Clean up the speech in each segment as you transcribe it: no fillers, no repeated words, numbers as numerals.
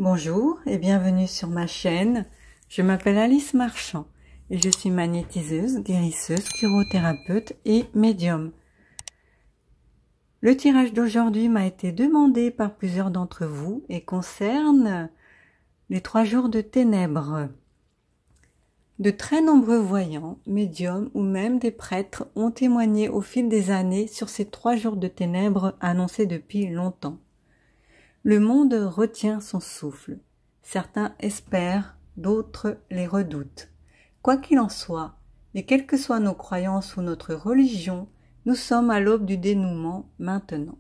Bonjour et bienvenue sur ma chaîne. Je m'appelle Alice Marchand et je suis magnétiseuse, guérisseuse, chirothérapeute et médium. Le tirage d'aujourd'hui m'a été demandé par plusieurs d'entre vous et concerne les 3 jours de ténèbres. De très nombreux voyants, médiums ou même des prêtres ont témoigné au fil des années sur ces 3 jours de ténèbres annoncés depuis longtemps. Le monde retient son souffle. Certains espèrent, d'autres les redoutent. Quoi qu'il en soit, et quelles que soient nos croyances ou notre religion, nous sommes à l'aube du dénouement maintenant.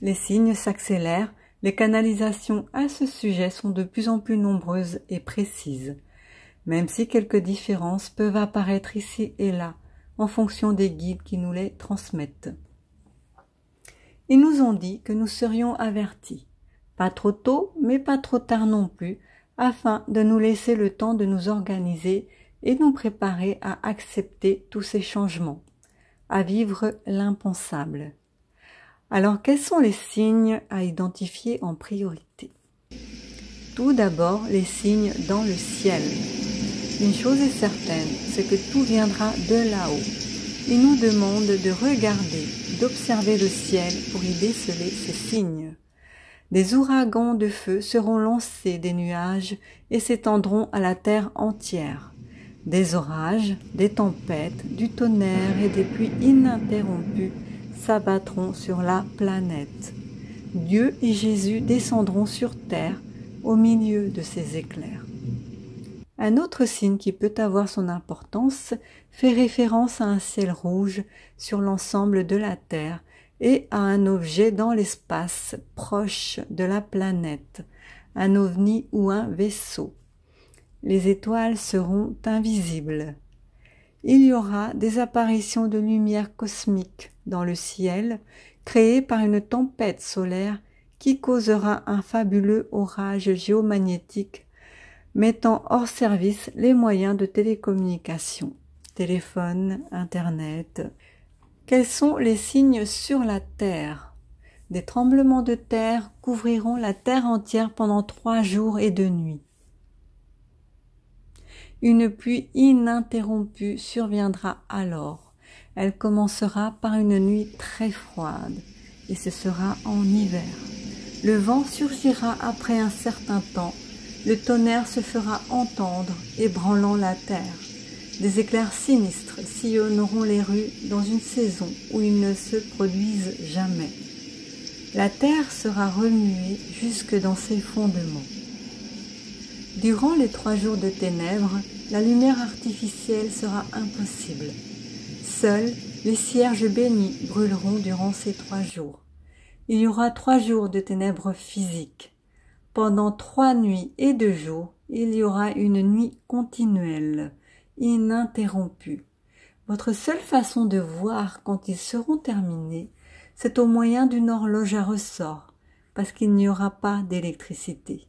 Les signes s'accélèrent, les canalisations à ce sujet sont de plus en plus nombreuses et précises, même si quelques différences peuvent apparaître ici et là, en fonction des guides qui nous les transmettent. Ils nous ont dit que nous serions avertis. Pas trop tôt, mais pas trop tard non plus, afin de nous laisser le temps de nous organiser et nous préparer à accepter tous ces changements, à vivre l'impensable. Alors, quels sont les signes à identifier en priorité? Tout d'abord, les signes dans le ciel. Une chose est certaine, c'est que tout viendra de là-haut. Il nous demande de regarder, d'observer le ciel pour y déceler ces signes. Des ouragans de feu seront lancés des nuages et s'étendront à la terre entière. Des orages, des tempêtes, du tonnerre et des pluies ininterrompues s'abattront sur la planète. Dieu et Jésus descendront sur terre au milieu de ces éclairs. Un autre signe qui peut avoir son importance fait référence à un ciel rouge sur l'ensemble de la terre et à un objet dans l'espace proche de la planète, un ovni ou un vaisseau. Les étoiles seront invisibles. Il y aura des apparitions de lumière cosmique dans le ciel, créées par une tempête solaire qui causera un fabuleux orage géomagnétique, mettant hors service les moyens de télécommunication, téléphone, internet. Quels sont les signes sur la terre? Des tremblements de terre couvriront la terre entière pendant 3 jours et 2 nuits. Une pluie ininterrompue surviendra alors. Elle commencera par une nuit très froide et ce sera en hiver. Le vent surgira après un certain temps. Le tonnerre se fera entendre, ébranlant la terre. Des éclairs sinistres sillonneront les rues dans une saison où ils ne se produisent jamais. La terre sera remuée jusque dans ses fondements. Durant les 3 jours de ténèbres, la lumière artificielle sera impossible. Seuls les cierges bénis brûleront durant ces 3 jours. Il y aura 3 jours de ténèbres physiques. Pendant 3 nuits et 2 jours, il y aura une nuit continuelle, ininterrompue. Votre seule façon de voir quand ils seront terminés, c'est au moyen d'une horloge à ressort, parce qu'il n'y aura pas d'électricité.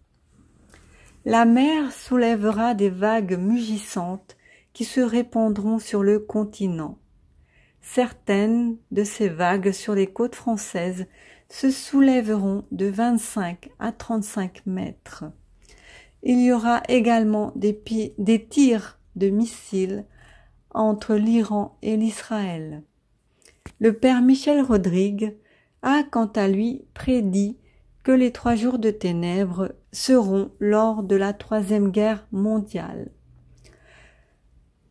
La mer soulèvera des vagues mugissantes qui se répandront sur le continent. Certaines de ces vagues sur les côtes françaises se soulèveront de 25 à 35 mètres. Il y aura également des tirs de missiles entre l'Iran et l'Israël. Le père Michel Rodrigue a quant à lui prédit que les 3 jours de ténèbres seront lors de la 3e guerre mondiale.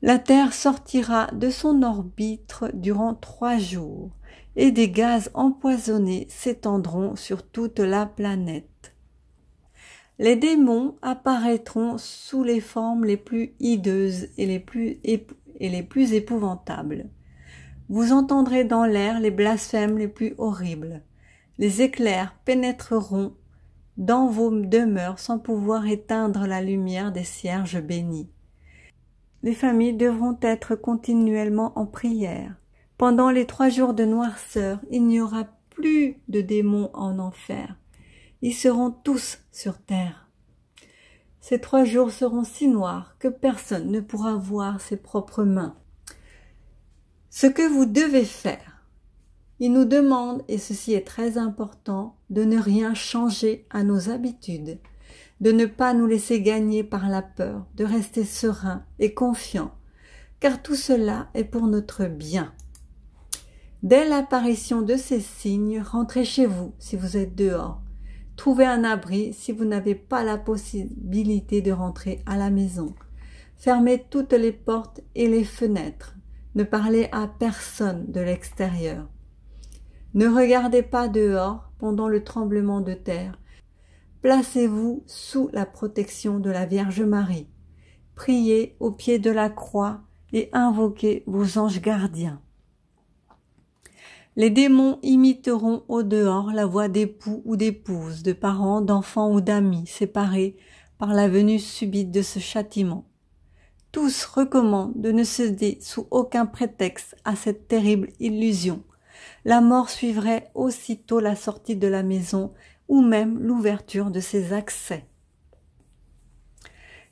La Terre sortira de son orbite durant 3 jours et des gaz empoisonnés s'étendront sur toute la planète. Les démons apparaîtront sous les formes les plus hideuses et les plus épouvantables. Vous entendrez dans l'air les blasphèmes les plus horribles. Les éclairs pénétreront dans vos demeures sans pouvoir éteindre la lumière des cierges bénis. Les familles devront être continuellement en prière. Pendant les 3 jours de noirceur, il n'y aura plus de démons en enfer. Ils seront tous sur terre. Ces 3 jours seront si noirs que personne ne pourra voir ses propres mains. Ce que vous devez faire, il nous demande, et ceci est très important, de ne rien changer à nos habitudes, de ne pas nous laisser gagner par la peur, de rester serein et confiant, car tout cela est pour notre bien. Dès l'apparition de ces signes, rentrez chez vous si vous êtes dehors. Trouvez un abri si vous n'avez pas la possibilité de rentrer à la maison. Fermez toutes les portes et les fenêtres. Ne parlez à personne de l'extérieur. Ne regardez pas dehors pendant le tremblement de terre. Placez-vous sous la protection de la Vierge Marie. Priez au pied de la croix et invoquez vos anges gardiens. Les démons imiteront au dehors la voix d'époux ou d'épouses, de parents, d'enfants ou d'amis séparés par la venue subite de ce châtiment. Tous recommandent de ne céder sous aucun prétexte à cette terrible illusion. La mort suivrait aussitôt la sortie de la maison ou même l'ouverture de ses accès.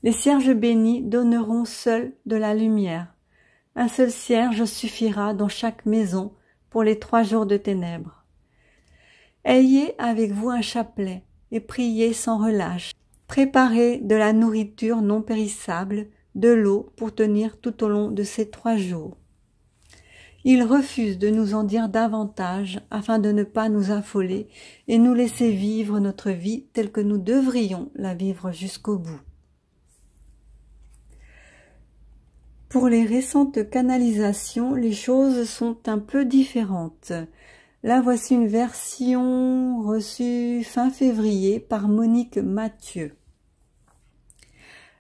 Les cierges bénis donneront seuls de la lumière. Un seul cierge suffira dans chaque maison pour les 3 jours de ténèbres. Ayez avec vous un chapelet et priez sans relâche. Préparez de la nourriture non périssable, de l'eau pour tenir tout au long de ces 3 jours. Il refuse de nous en dire davantage afin de ne pas nous affoler et nous laisser vivre notre vie telle que nous devrions la vivre jusqu'au bout. Pour les récentes canalisations, les choses sont un peu différentes. Là, voici une version reçue fin février par Monique Mathieu.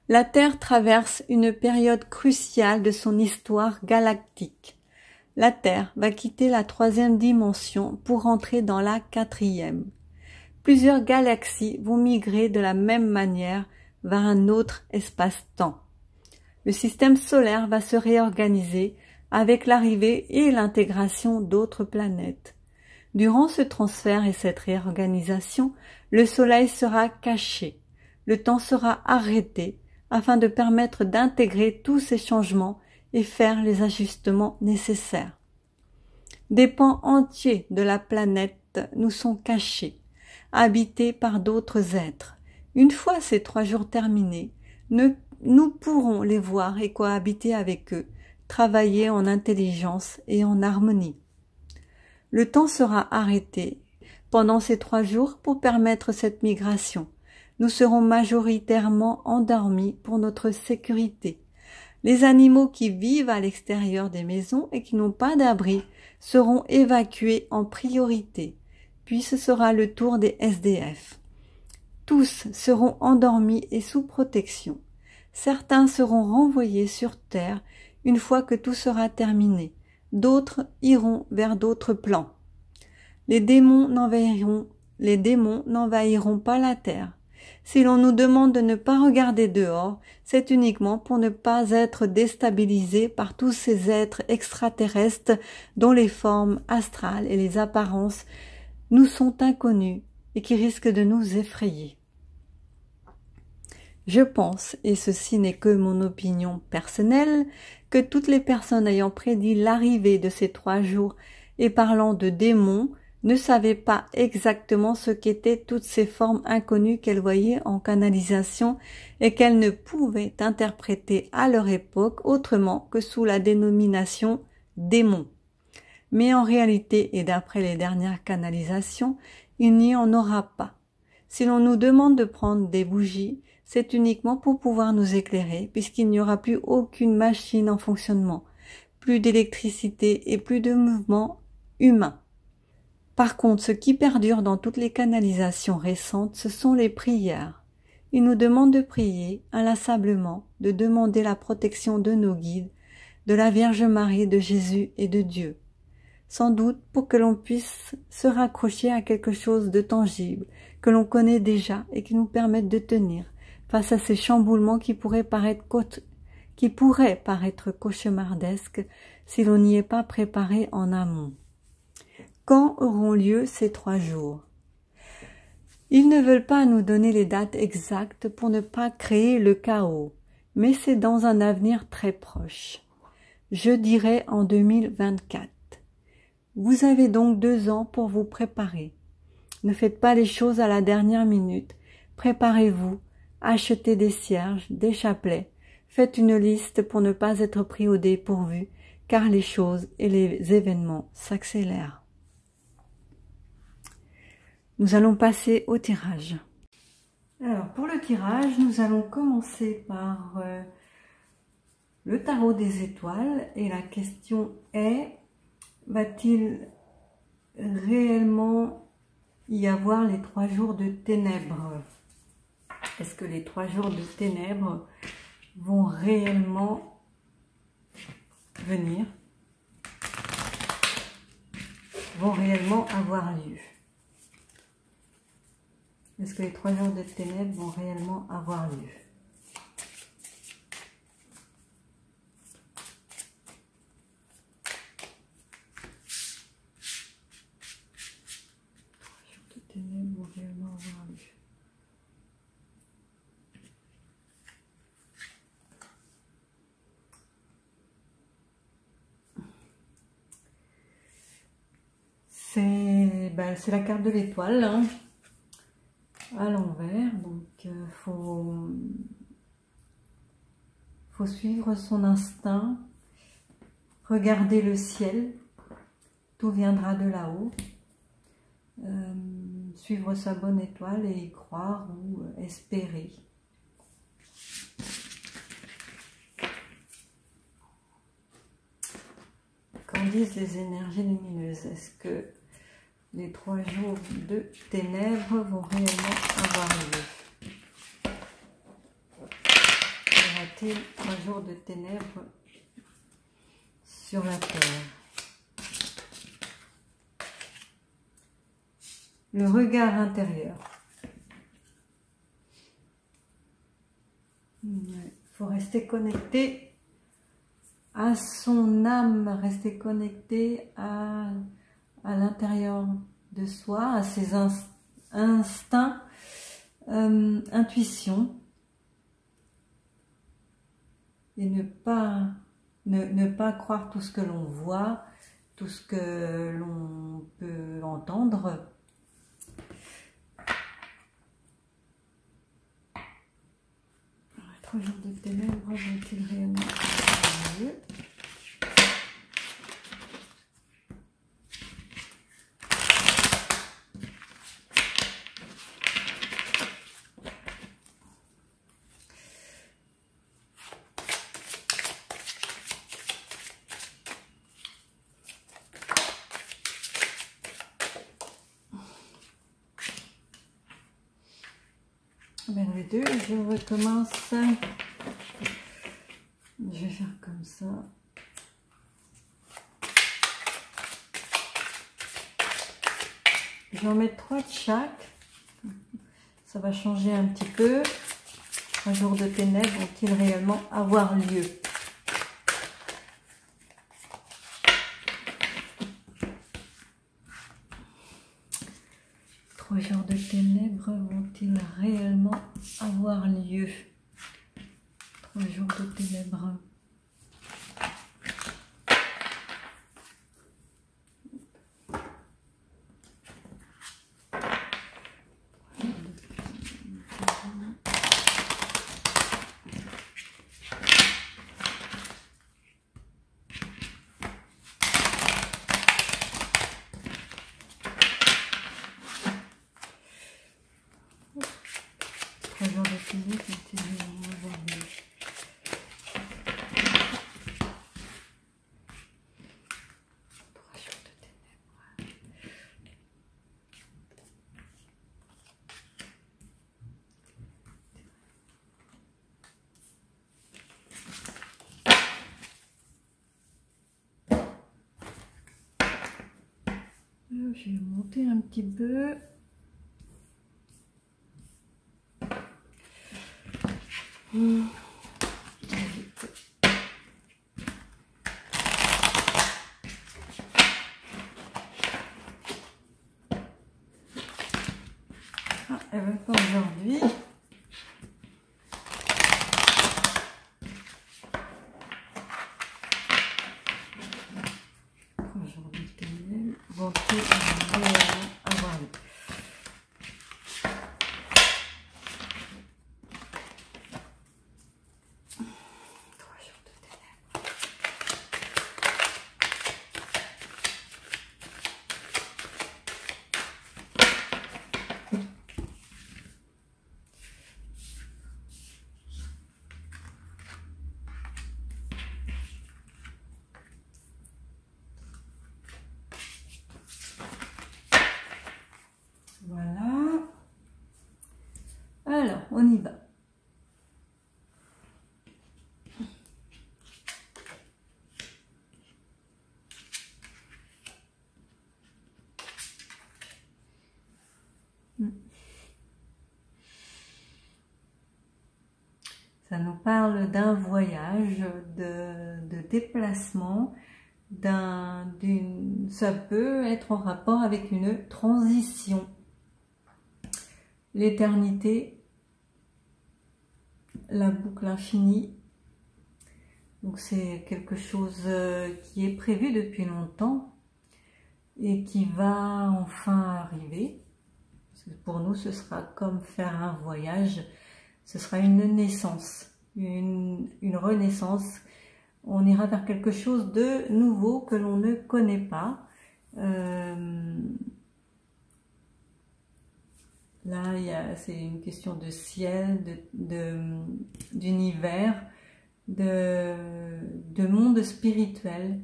La Terre traverse une période cruciale de son histoire galactique. La Terre va quitter la 3e dimension pour entrer dans la 4e. Plusieurs galaxies vont migrer de la même manière vers un autre espace-temps. Le système solaire va se réorganiser avec l'arrivée et l'intégration d'autres planètes. Durant ce transfert et cette réorganisation, le Soleil sera caché, le temps sera arrêté afin de permettre d'intégrer tous ces changements et faire les ajustements nécessaires. Des pans entiers de la planète nous sont cachés, habités par d'autres êtres. Une fois ces 3 jours terminés, nous pourrons les voir et cohabiter avec eux, travailler en intelligence et en harmonie. Le temps sera arrêté pendant ces 3 jours pour permettre cette migration. Nous serons majoritairement endormis pour notre sécurité. Les animaux qui vivent à l'extérieur des maisons et qui n'ont pas d'abri seront évacués en priorité, puis ce sera le tour des SDF. Tous seront endormis et sous protection. Certains seront renvoyés sur Terre une fois que tout sera terminé. D'autres iront vers d'autres plans. Les démons n'envahiront pas la Terre. Si l'on nous demande de ne pas regarder dehors, c'est uniquement pour ne pas être déstabilisés par tous ces êtres extraterrestres dont les formes astrales et les apparences nous sont inconnues et qui risquent de nous effrayer. Je pense, et ceci n'est que mon opinion personnelle, que toutes les personnes ayant prédit l'arrivée de ces 3 jours et parlant de démons ne savaient pas exactement ce qu'étaient toutes ces formes inconnues qu'elles voyaient en canalisation et qu'elles ne pouvaient interpréter à leur époque autrement que sous la dénomination démons. Mais en réalité, et d'après les dernières canalisations, il n'y en aura pas. Si l'on nous demande de prendre des bougies, c'est uniquement pour pouvoir nous éclairer, puisqu'il n'y aura plus aucune machine en fonctionnement, plus d'électricité et plus de mouvement humain. Par contre, ce qui perdure dans toutes les canalisations récentes, ce sont les prières. Il nous demande de prier inlassablement, de demander la protection de nos guides, de la Vierge Marie, de Jésus et de Dieu. Sans doute pour que l'on puisse se raccrocher à quelque chose de tangible, que l'on connaît déjà et qui nous permette de tenir face à ces chamboulements qui pourraient paraître cauchemardesques si l'on n'y est pas préparé en amont. Quand auront lieu ces 3 jours? Ils ne veulent pas nous donner les dates exactes pour ne pas créer le chaos, mais c'est dans un avenir très proche. Je dirais en 2024. Vous avez donc 2 ans pour vous préparer. Ne faites pas les choses à la dernière minute. Préparez-vous, achetez des cierges, des chapelets. Faites une liste pour ne pas être pris au dépourvu, car les choses et les événements s'accélèrent. Nous allons passer au tirage. Alors, pour le tirage, nous allons commencer par le tarot des étoiles. Et la question est, va-t-il réellement y avoir les 3 jours de ténèbres? Est-ce que les 3 jours de ténèbres vont réellement venir? Vont réellement avoir lieu? Est-ce que les 3 jours de ténèbres vont réellement avoir lieu? Ténèbres vont réellement avoir lieu. C'est la carte de l'étoile, hein, à l'envers, donc faut suivre son instinct, regarder le ciel, tout viendra de là-haut. Suivre sa bonne étoile et y croire ou espérer. Qu'en disent les énergies lumineuses? Est-ce que les 3 jours de ténèbres vont réellement avoir lieu? Y aura-t-il 3 jours de ténèbres sur la Terre? Le regard intérieur. Il faut rester connecté à son âme, rester connecté à l'intérieur de soi, à ses instincts, intuition, et ne pas croire tout ce que l'on voit, tout ce que l'on peut entendre. Les 3 jours de ténèbres vont-ils réellement avoir lieu? Ben, les deux, je recommence. Je vais faire comme ça. Je vais en mettre 3 de chaque. Ça va changer un petit peu. 3 jours de ténèbres vont-ils réellement avoir lieu? Les 3 jours de ténèbres vont-ils réellement avoir lieu? 3 jours de ténèbres. Je vais monter un petit peu. Ah, elle veut pas aujourd'hui. Aujourd'hui, vont-ils réellement avoir lieu? on y va. Ça nous parle d'un voyage, de déplacement, ça peut être en rapport avec une transition. L'éternité, la boucle infinie. Donc c'est quelque chose qui est prévu depuis longtemps et qui va enfin arriver. Pour nous, ce sera comme faire un voyage. Ce sera une naissance, une renaissance. On ira vers quelque chose de nouveau que l'on ne connaît pas. Là, c'est une question de ciel, d'univers, de monde spirituel.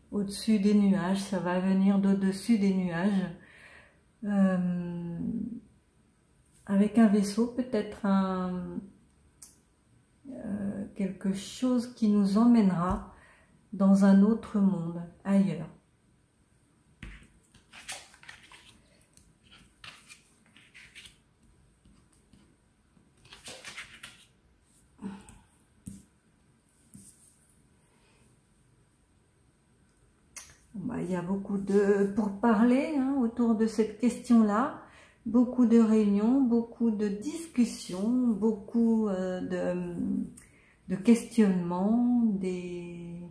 Au-dessus des nuages, ça va venir d'au-dessus des nuages. Avec un vaisseau, peut-être quelque chose qui nous emmènera dans un autre monde, ailleurs. Il y a beaucoup de pourparlers autour de cette question-là, beaucoup de réunions, beaucoup de discussions, beaucoup de questionnements, des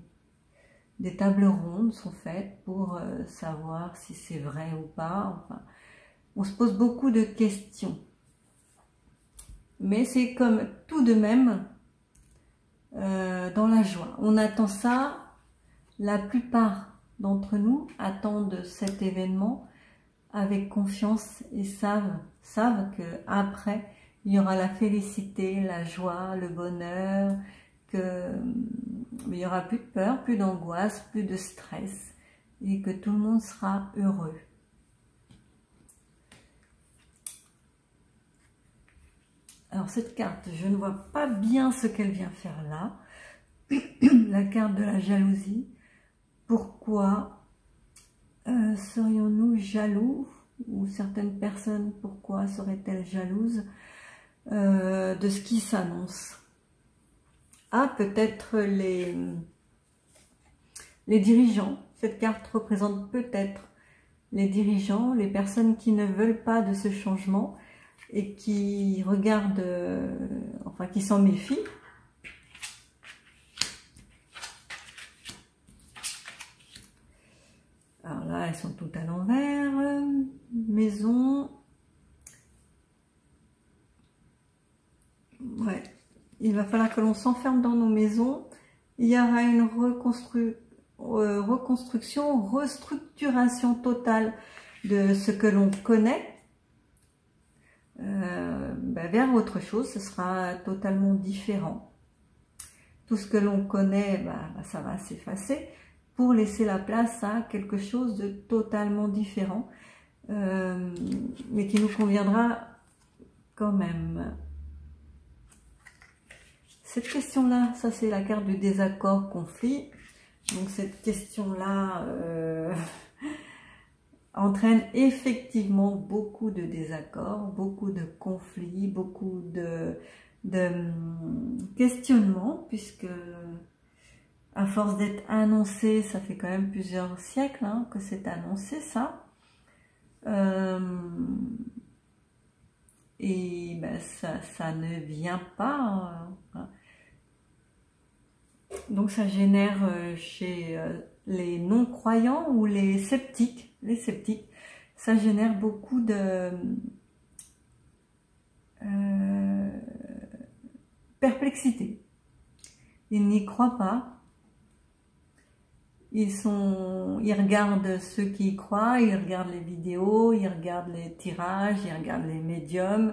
tables rondes sont faites pour savoir si c'est vrai ou pas. Enfin, on se pose beaucoup de questions. Mais c'est comme tout de même dans la joie. On attend ça, la plupart d'entre nous attendent cet événement avec confiance et savent que après il y aura la félicité, la joie, le bonheur, il n'y aura plus de peur, plus d'angoisse, plus de stress et que tout le monde sera heureux. Alors cette carte, je ne vois pas bien ce qu'elle vient faire là. La carte de la jalousie. Pourquoi serions-nous jaloux, ou certaines personnes, pourquoi seraient-elles jalouses de ce qui s'annonce? Ah, peut-être les dirigeants. Cette carte représente peut-être les dirigeants, les personnes qui ne veulent pas de ce changement et qui regardent, enfin qui s'en méfient. Alors là, elles sont toutes à l'envers. Maison. Ouais. Il va falloir que l'on s'enferme dans nos maisons. Il y aura une reconstruction, restructuration totale de ce que l'on connaît vers autre chose. Ce sera totalement différent. Tout ce que l'on connaît, ça va s'effacer, pour laisser la place à quelque chose de totalement différent, mais qui nous conviendra quand même. Cette question-là, ça c'est la carte du désaccord, conflit. Donc cette question-là entraîne effectivement beaucoup de désaccords, beaucoup de conflits, beaucoup de questionnements, puisque à force d'être annoncé, ça fait quand même plusieurs siècles que c'est annoncé ça. Et ça ne vient pas. Donc ça génère chez les non-croyants ou les sceptiques, ça génère beaucoup de perplexité. Ils n'y croient pas. Ils regardent ceux qui y croient, ils regardent les vidéos, ils regardent les tirages, ils regardent les médiums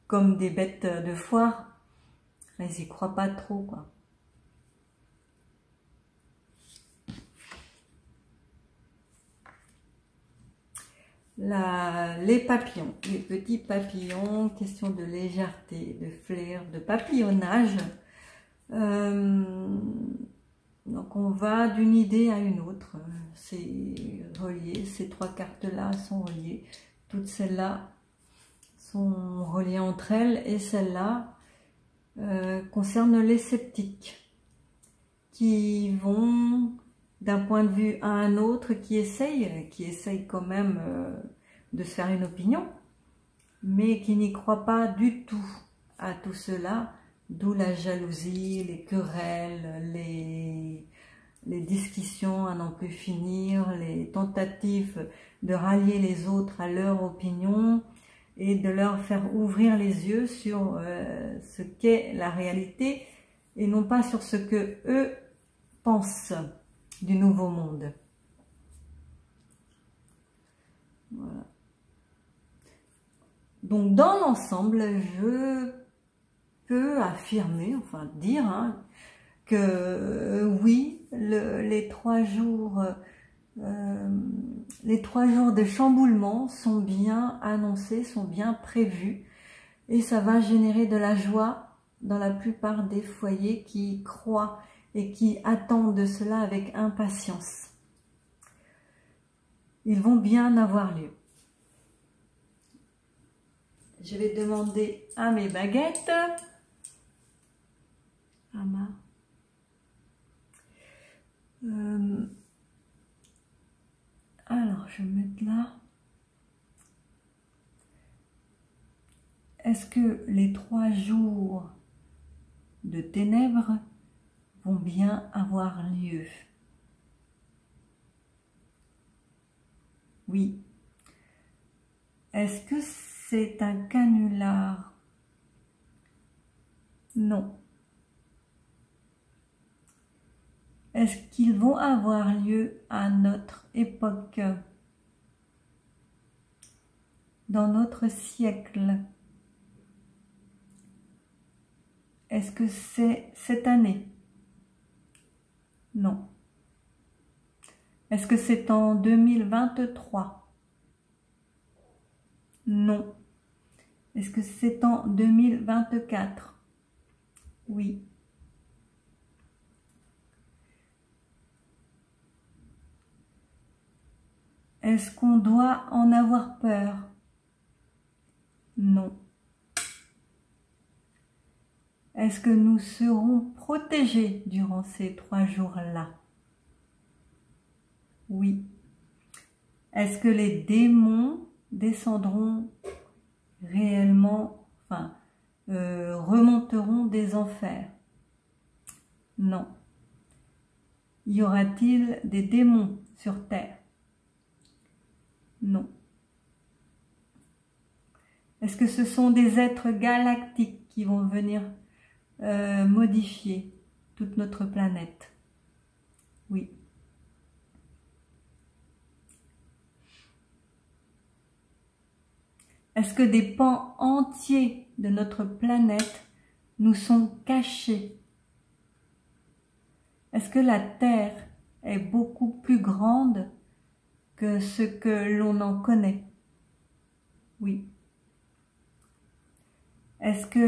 comme des bêtes de foire. Ils n'y croient pas trop, quoi. les papillons, les petits papillons, question de légèreté, de flair, de papillonnage. Donc on va d'une idée à une autre, c'est relié, ces trois cartes-là sont reliées, toutes celles-là sont reliées entre elles et celles-là concernent les sceptiques qui vont d'un point de vue à un autre, qui essayent quand même de se faire une opinion, mais qui n'y croient pas du tout à tout cela. D'où la jalousie, les querelles, les discussions à n'en plus finir, les tentatives de rallier les autres à leur opinion et de leur faire ouvrir les yeux sur ce qu'est la réalité et non pas sur ce que eux pensent du nouveau monde. Voilà. Donc dans l'ensemble, je peux affirmer, enfin dire, hein, que oui, les 3 jours de chamboulement sont bien annoncés, sont bien prévus, et ça va générer de la joie dans la plupart des foyers qui croient et qui attendent de cela avec impatience. Ils vont bien avoir lieu. Je vais demander à mes baguettes. Alors, je vais me mettre là. Est-ce que les 3 jours de ténèbres vont bien avoir lieu? Oui. Est-ce que c'est un canular? Non. Est-ce qu'ils vont avoir lieu à notre époque, dans notre siècle? Est-ce que c'est cette année? Non. Est-ce que c'est en 2023? Non. Est-ce que c'est en 2024? Oui. Est-ce qu'on doit en avoir peur? Non. Est-ce que nous serons protégés durant ces 3 jours-là? Oui. Est-ce que les démons descendront réellement, enfin, remonteront des enfers? Non. Y aura-t-il des démons sur terre? Non. Est-ce que ce sont des êtres galactiques qui vont venir modifier toute notre planète? Oui. Est-ce que des pans entiers de notre planète nous sont cachés? Est-ce que la Terre est beaucoup plus grande que ce que l'on en connaît? Oui. Est-ce que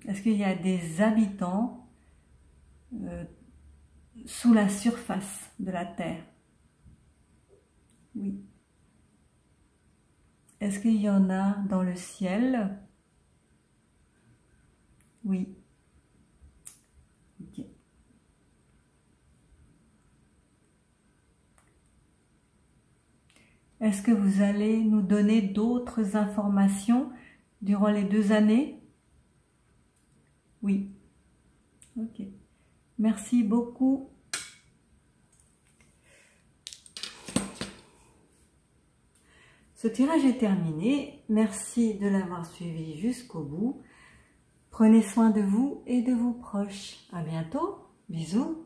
est-ce qu'il y a des habitants sous la surface de la Terre? Oui. Est-ce qu'il y en a dans le ciel? Oui. Ok. Est-ce que vous allez nous donner d'autres informations durant les 2 années? Oui. Ok. Merci beaucoup. Ce tirage est terminé. Merci de l'avoir suivi jusqu'au bout. Prenez soin de vous et de vos proches. À bientôt. Bisous.